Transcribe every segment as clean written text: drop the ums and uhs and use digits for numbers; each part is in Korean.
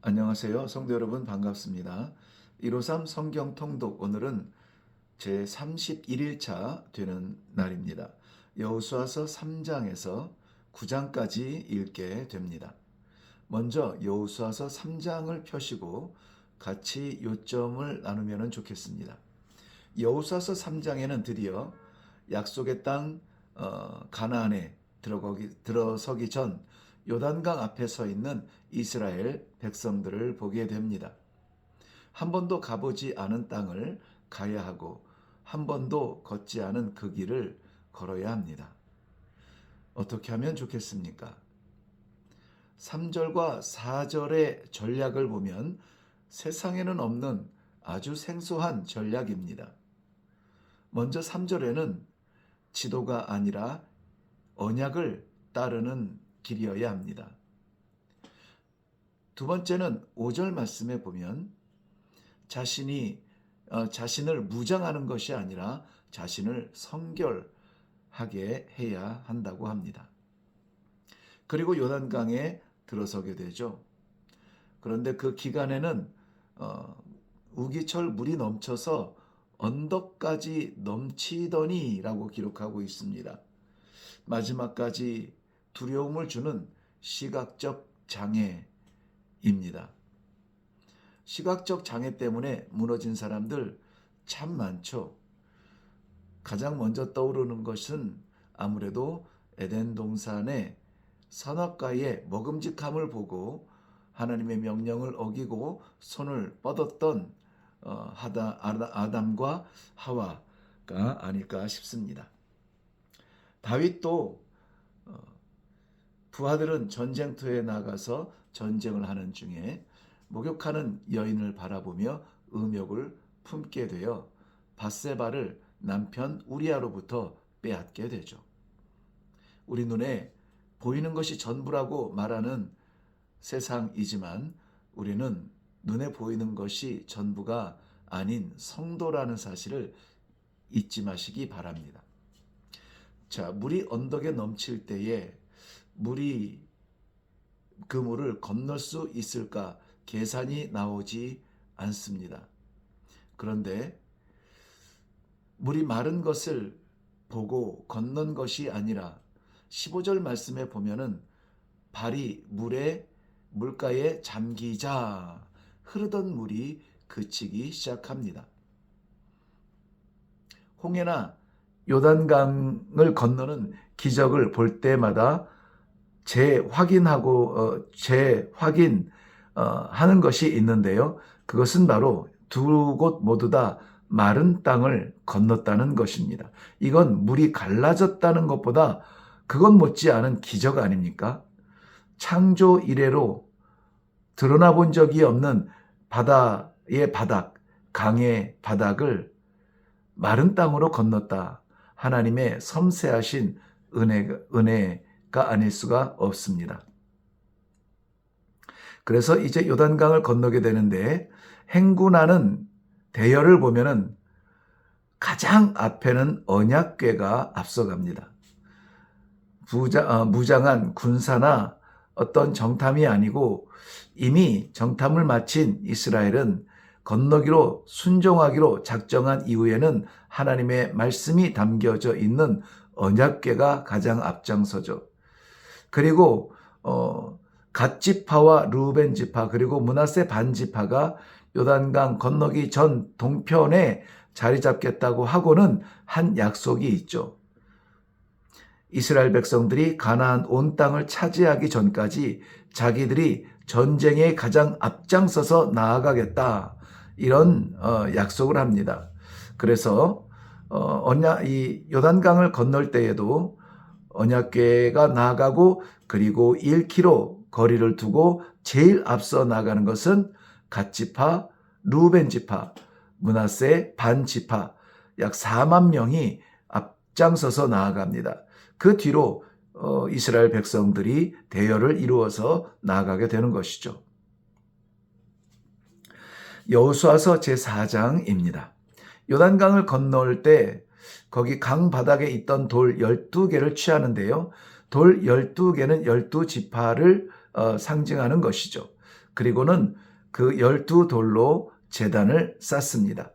안녕하세요. 성도 여러분 반갑습니다. 153 성경 통독 오늘은 제 31일차 되는 날입니다. 여호수아서 3장에서 9장까지 읽게 됩니다. 먼저 여호수아서 3장을 펴시고 같이 요점을 나누면 좋겠습니다. 여호수아서 3장에는 드디어 약속의 땅 가나안에 들어서기 전 요단강 앞에 서 있는 이스라엘 백성들을 보게 됩니다. 한 번도 가보지 않은 땅을 가야 하고 한 번도 걷지 않은 그 길을 걸어야 합니다. 어떻게 하면 좋겠습니까? 3절과 4절의 전략을 보면 세상에는 없는 아주 생소한 전략입니다. 먼저 3절에는 지도가 아니라 언약을 따르는 길이어야 합니다. 두 번째는 5절 말씀에 보면 자신을 무장하는 것이 아니라 자신을 성결하게 해야 한다고 합니다. 그리고 요단강에 들어서게 되죠. 그런데 그 기간에는 우기철 물이 넘쳐서 언덕까지 넘치더니라고 기록하고 있습니다. 마지막까지 두려움을 주는 시각적 장애입니다. 시각적 장애 때문에 무너진 사람들 참 많죠. 가장 먼저 떠오르는 것은 아무래도 에덴 동산의 선악과의 먹음직함을 보고 하나님의 명령을 어기고 손을 뻗었던 아담과 하와가 아닐까 싶습니다. 다윗도 부하들은 전쟁터에 나가서 전쟁을 하는 중에 목욕하는 여인을 바라보며 음욕을 품게 되어 밧세바를 남편 우리아로부터 빼앗게 되죠. 우리 눈에 보이는 것이 전부라고 말하는 세상이지만 우리는 눈에 보이는 것이 전부가 아닌 성도라는 사실을 잊지 마시기 바랍니다. 자, 물이 언덕에 넘칠 때에 그 물을 건널 수 있을까 계산이 나오지 않습니다. 그런데 물이 마른 것을 보고 건넌 것이 아니라 15절 말씀에 보면은 발이 물가에 잠기자 흐르던 물이 그치기 시작합니다. 홍해나 요단강을 건너는 기적을 볼 때마다 하는 것이 있는데요. 그것은 바로 두 곳 모두 다 마른 땅을 건넜다는 것입니다. 이건 물이 갈라졌다는 것보다 그건 못지않은 기적 아닙니까? 창조 이래로 드러나 본 적이 없는 바다의 바닥, 강의 바닥을 마른 땅으로 건넜다. 하나님의 섬세하신 은혜가 아닐 수가 없습니다. 그래서 이제 요단강을 건너게 되는데 행군하는 대열을 보면은 가장 앞에는 언약궤가 앞서갑니다. 무장한 군사나 어떤 정탐이 아니고 이미 정탐을 마친 이스라엘은 건너기로 순종하기로 작정한 이후에는 하나님의 말씀이 담겨져 있는 언약궤가 가장 앞장서죠. 그리고 갓 지파와 루벤 지파 그리고 므낫세 반 지파가 요단강 건너기 전 동편에 자리 잡겠다고 하고는 한 약속이 있죠. 이스라엘 백성들이 가나안 온 땅을 차지하기 전까지 자기들이 전쟁에 가장 앞장서서 나아가겠다. 이런 약속을 합니다. 그래서 이 요단강을 건널 때에도 언약궤가 나아가고 그리고 1km 거리를 두고 제일 앞서 나가는 것은 갓 지파, 루벤 지파, 므낫세 반 지파 약 4만 명이 앞장서서 나아갑니다. 그 뒤로 이스라엘 백성들이 대열을 이루어서 나아가게 되는 것이죠. 여호수아서 제4장입니다. 요단강을 건널 때 거기 강 바닥에 있던 돌 12개를 취하는데요. 돌 12개는 12지파를 상징하는 것이죠. 그리고는 그 12돌로 제단을 쌓습니다.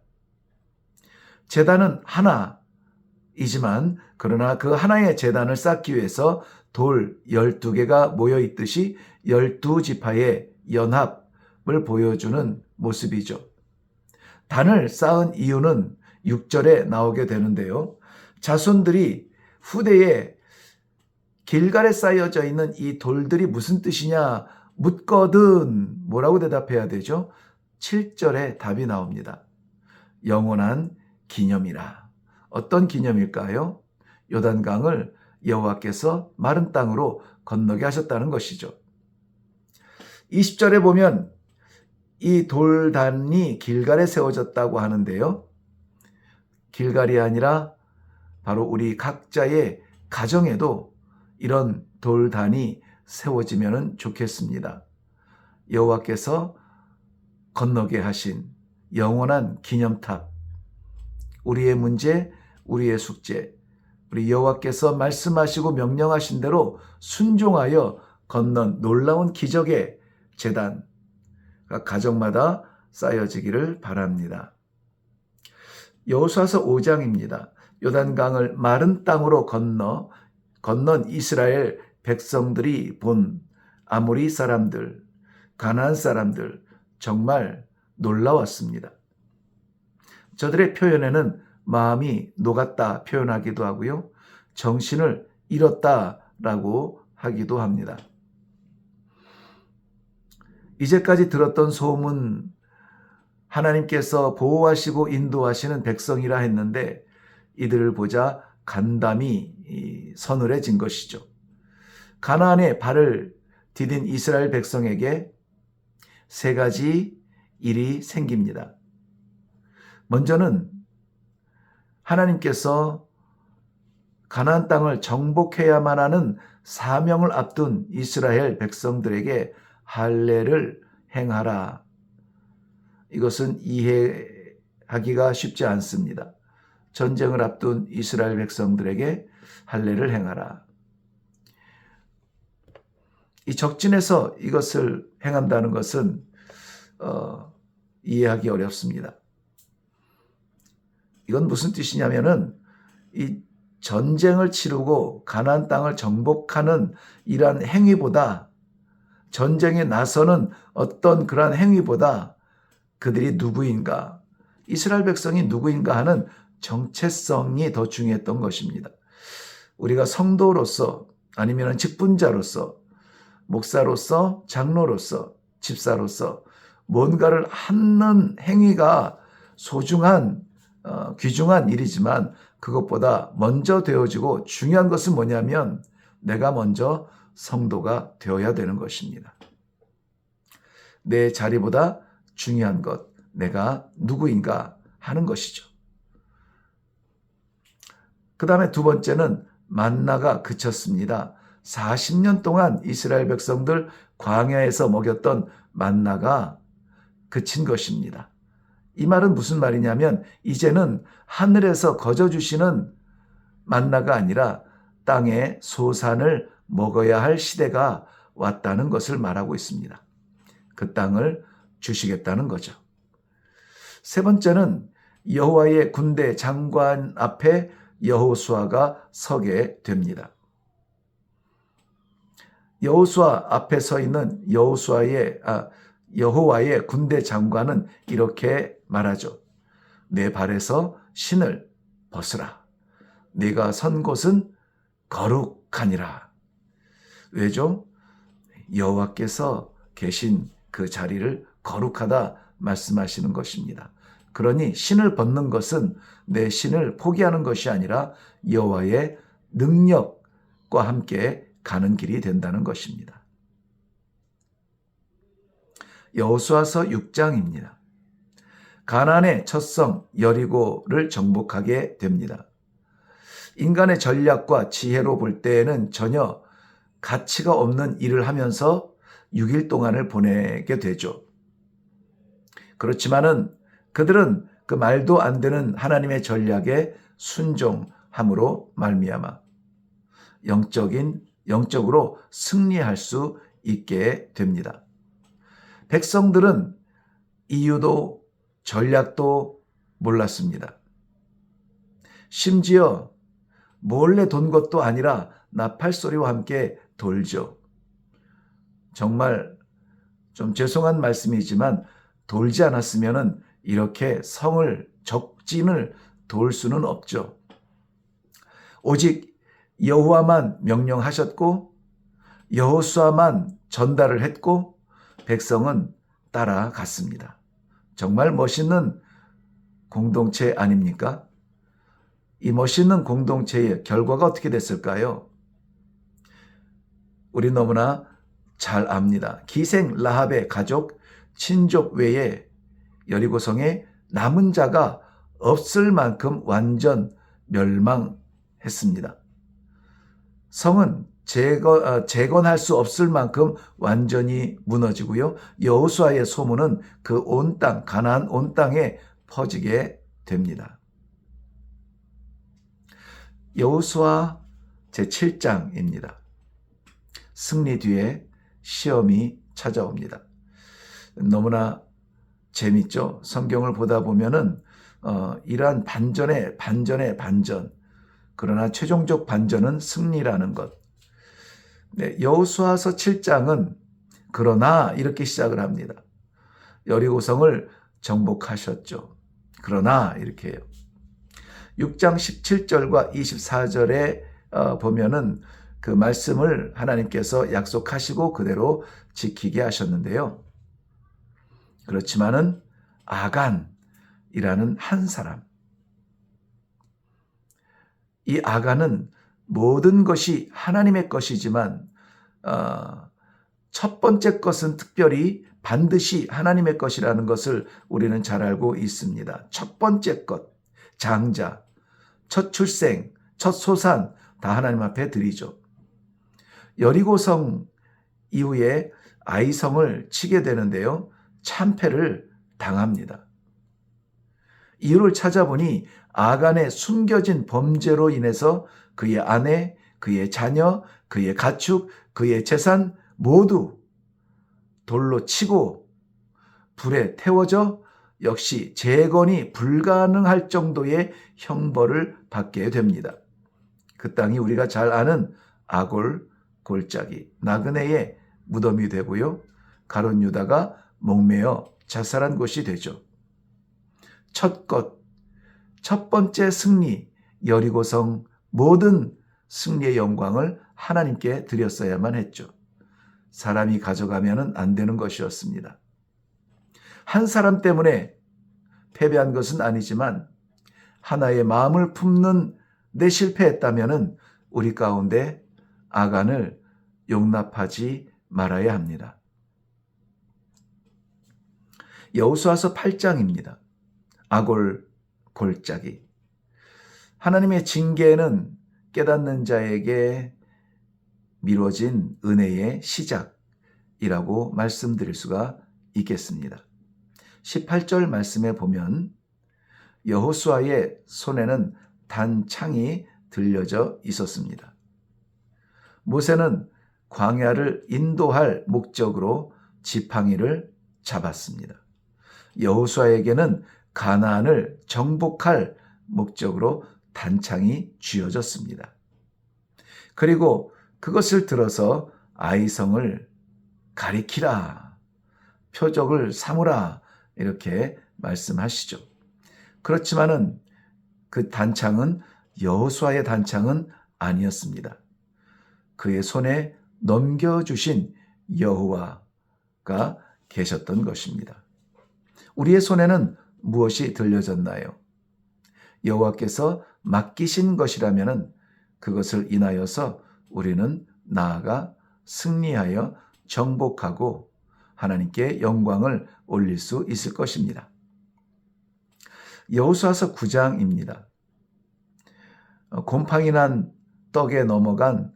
제단은 하나이지만 그러나 그 하나의 제단을 쌓기 위해서 돌 12개가 모여 있듯이 12지파의 연합을 보여주는 모습이죠. 단을 쌓은 이유는 6절에 나오게 되는데요. 자손들이 후대에 길갈에 쌓여져 있는 이 돌들이 무슨 뜻이냐 묻거든 뭐라고 대답해야 되죠? 7절에 답이 나옵니다. 영원한 기념이라. 어떤 기념일까요? 요단강을 여호와께서 마른 땅으로 건너게 하셨다는 것이죠. 20절에 보면 이 돌단이 길갈에 세워졌다고 하는데요. 길갈이 아니라 바로 우리 각자의 가정에도 이런 돌단이 세워지면 좋겠습니다. 여호와께서 건너게 하신 영원한 기념탑, 우리의 문제, 우리의 숙제, 우리 여호와께서 말씀하시고 명령하신 대로 순종하여 건넌 놀라운 기적의 제단, 가정마다 쌓여지기를 바랍니다. 여호수아서 5장입니다. 요단강을 마른 땅으로 건넌 이스라엘 백성들이 본 아모리 사람들, 가나안 사람들 정말 놀라웠습니다. 저들의 표현에는 마음이 녹았다 표현하기도 하고요. 정신을 잃었다라고 하기도 합니다. 이제까지 들었던 소문, 하나님께서 보호하시고 인도하시는 백성이라 했는데 이들을 보자 간담이 서늘해진 것이죠. 가나안에 발을 디딘 이스라엘 백성에게 세 가지 일이 생깁니다. 먼저는 하나님께서 가나안 땅을 정복해야만 하는 사명을 앞둔 이스라엘 백성들에게 할례를 행하라. 이것은 이해하기가 쉽지 않습니다. 전쟁을 앞둔 이스라엘 백성들에게 할례를 행하라. 이 적진에서 이것을 행한다는 것은 이해하기 어렵습니다. 이건 무슨 뜻이냐면은 이 전쟁을 치르고 가나안 땅을 정복하는 이러한 행위보다 전쟁에 나서는 어떤 그러한 행위보다 그들이 누구인가, 이스라엘 백성이 누구인가 하는 정체성이 더 중요했던 것입니다. 우리가 성도로서 아니면 직분자로서 목사로서 장로로서 집사로서 뭔가를 하는 행위가 소중한 귀중한 일이지만 그것보다 먼저 되어지고 중요한 것은 뭐냐면 내가 먼저 성도가 되어야 되는 것입니다. 내 자리보다 중요한 것, 내가 누구인가 하는 것이죠. 그 다음에 두 번째는 만나가 그쳤습니다. 40년 동안 이스라엘 백성들 광야에서 먹였던 만나가 그친 것입니다. 이 말은 무슨 말이냐면 이제는 하늘에서 거저주시는 만나가 아니라 땅의 소산을 먹어야 할 시대가 왔다는 것을 말하고 있습니다. 그 땅을 주시겠다는 거죠. 세 번째는 여호와의 군대 장관 앞에 여호수아가 서게 됩니다. 여호수아 앞에 서 있는 여호와의 군대 장관은 이렇게 말하죠. 내 발에서 신을 벗으라. 네가 선 곳은 거룩하니라. 왜죠? 여호와께서 계신 그 자리를 거룩하다 말씀하시는 것입니다. 그러니 신을 벗는 것은 내 신을 포기하는 것이 아니라 여호와의 능력과 함께 가는 길이 된다는 것입니다. 여호수아서 6장입니다. 가나안의 첫 성 여리고를 정복하게 됩니다. 인간의 전략과 지혜로 볼 때에는 전혀 가치가 없는 일을 하면서 6일 동안을 보내게 되죠. 그렇지만은 그들은 그 말도 안 되는 하나님의 전략에 순종함으로 말미암아 영적으로 승리할 수 있게 됩니다. 백성들은 이유도 전략도 몰랐습니다. 심지어 몰래 돈 것도 아니라 나팔소리와 함께 돌죠. 정말 좀 죄송한 말씀이지만 돌지 않았으면 이렇게 성을 적진을 돌 수는 없죠. 오직 여호와만 명령하셨고 여호수아만 전달을 했고 백성은 따라갔습니다. 정말 멋있는 공동체 아닙니까? 이 멋있는 공동체의 결과가 어떻게 됐을까요? 우리 너무나 잘 압니다. 기생 라합의 가족, 친족 외에 여리고성에 남은 자가 없을 만큼 완전 멸망했습니다. 성은 재건할 수 없을 만큼 완전히 무너지고요. 여호수아의 소문은 그 온 땅, 가나안 온 땅에 퍼지게 됩니다. 여호수아 제7장입니다. 승리 뒤에 시험이 찾아옵니다. 너무나 재밌죠? 성경을 보다 보면은 이러한 반전의 반전. 그러나 최종적 반전은 승리라는 것. 네, 여호수아서 7장은 그러나 이렇게 시작을 합니다. 여리고성을 정복하셨죠. 그러나 이렇게 해요. 6장 17절과 24절에 보면은 그 말씀을 하나님께서 약속하시고 그대로 지키게 하셨는데요. 그렇지만은 아간이라는 한 사람, 이 아간은 모든 것이 하나님의 것이지만 첫 번째 것은 특별히 반드시 하나님의 것이라는 것을 우리는 잘 알고 있습니다. 첫 번째 것, 장자, 첫 출생, 첫 소산 다 하나님 앞에 드리죠. 여리고성 이후에 아이성을 치게 되는데요. 참패를 당합니다. 이유를 찾아보니 아간의 숨겨진 범죄로 인해서 그의 아내, 그의 자녀, 그의 가축, 그의 재산 모두 돌로 치고 불에 태워져 역시 재건이 불가능할 정도의 형벌을 받게 됩니다. 그 땅이 우리가 잘 아는 아골 골짜기, 나그네의 무덤이 되고요. 가룟 유다가 목매어 자살한 곳이 되죠. 첫 번째 승리, 여리고성 모든 승리의 영광을 하나님께 드렸어야만 했죠. 사람이 가져가면 안 되는 것이었습니다. 한 사람 때문에 패배한 것은 아니지만 하나의 마음을 품는 데 실패했다면 우리 가운데 아간을 용납하지 말아야 합니다. 여호수아서 8장입니다. 아골 골짜기. 하나님의 징계는 깨닫는 자에게 미뤄진 은혜의 시작이라고 말씀드릴 수가 있겠습니다. 18절 말씀에 보면 여호수아의 손에는 단창이 들려져 있었습니다. 모세는 광야를 인도할 목적으로 지팡이를 잡았습니다. 여호수아에게는 가나안을 정복할 목적으로 단창이 쥐어졌습니다. 그리고 그것을 들어서 아이성을 가리키라, 표적을 삼으라 이렇게 말씀하시죠. 그렇지만은 그 단창은 여호수아의 단창은 아니었습니다. 그의 손에 넘겨주신 여호와가 계셨던 것입니다. 우리의 손에는 무엇이 들려졌나요? 여호와께서 맡기신 것이라면 그것을 인하여서 우리는 나아가 승리하여 정복하고 하나님께 영광을 올릴 수 있을 것입니다. 여호수아서 9장입니다. 곰팡이 난 떡에 넘어간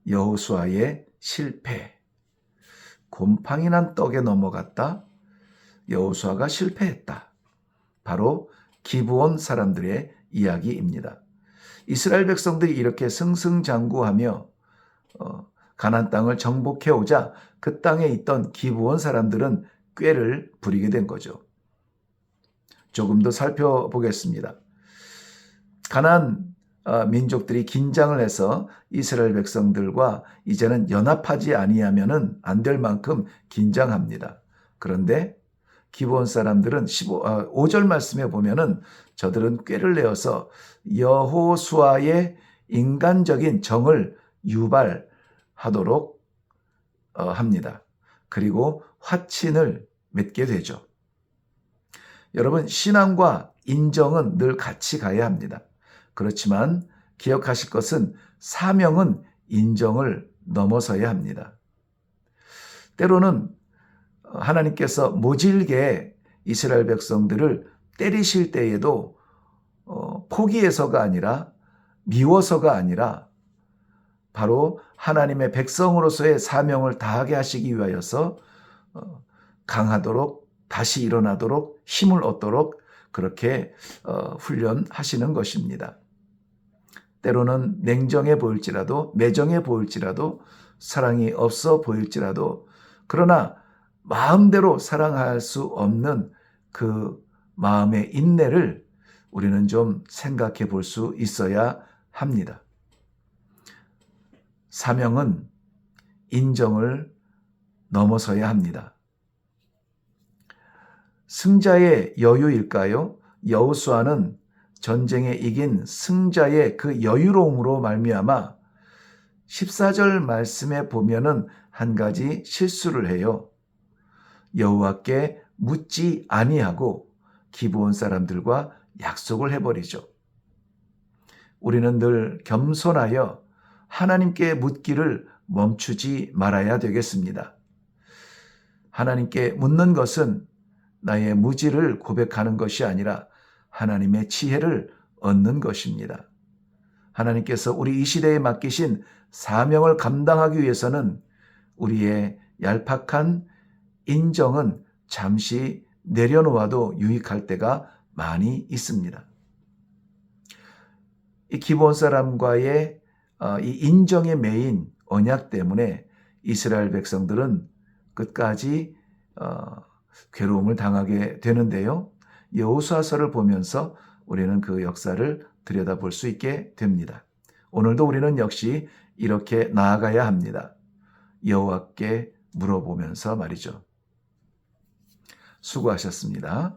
여호수아의 실패. 곰팡이 난 떡에 넘어갔다. 여호수아가 실패했다. 바로 기브온 사람들의 이야기입니다. 이스라엘 백성들이 이렇게 승승장구하며 가나안 땅을 정복해오자 그 땅에 있던 기브온 사람들은 꾀를 부리게 된 거죠. 조금 더 살펴보겠습니다. 가나안 민족들이 긴장을 해서 이스라엘 백성들과 이제는 연합하지 아니하면은 안 될 만큼 긴장합니다. 그런데 기브온 사람들은 5절 말씀에 보면은 저들은 꾀를 내어서 여호수아의 인간적인 정을 유발하도록 합니다. 그리고 화친을 맺게 되죠. 여러분, 신앙과 인정은 늘 같이 가야 합니다. 그렇지만 기억하실 것은 사명은 인정을 넘어서야 합니다. 때로는 하나님께서 모질게 이스라엘 백성들을 때리실 때에도 포기해서가 아니라 미워서가 아니라 바로 하나님의 백성으로서의 사명을 다하게 하시기 위하여서 강하도록 다시 일어나도록 힘을 얻도록 그렇게 훈련하시는 것입니다. 때로는 냉정해 보일지라도 매정해 보일지라도 사랑이 없어 보일지라도 그러나 마음대로 사랑할 수 없는 그 마음의 인내를 우리는 좀 생각해 볼 수 있어야 합니다. 사명은 인정을 넘어서야 합니다. 승자의 여유일까요? 여호수아는 전쟁에 이긴 승자의 그 여유로움으로 말미암아 14절 말씀에 보면은 한 가지 실수를 해요. 여호와께 묻지 아니하고 기브온 사람들과 약속을 해버리죠. 우리는 늘 겸손하여 하나님께 묻기를 멈추지 말아야 되겠습니다. 하나님께 묻는 것은 나의 무지를 고백하는 것이 아니라 하나님의 지혜를 얻는 것입니다. 하나님께서 우리 이 시대에 맡기신 사명을 감당하기 위해서는 우리의 얄팍한 인정은 잠시 내려놓아도 유익할 때가 많이 있습니다. 이 기브온 사람과의 이 인정의 매인 언약 때문에 이스라엘 백성들은 끝까지 괴로움을 당하게 되는데요. 여호수아서를 보면서 우리는 그 역사를 들여다볼 수 있게 됩니다. 오늘도 우리는 역시 이렇게 나아가야 합니다. 여호와께 물어보면서 말이죠. 수고하셨습니다.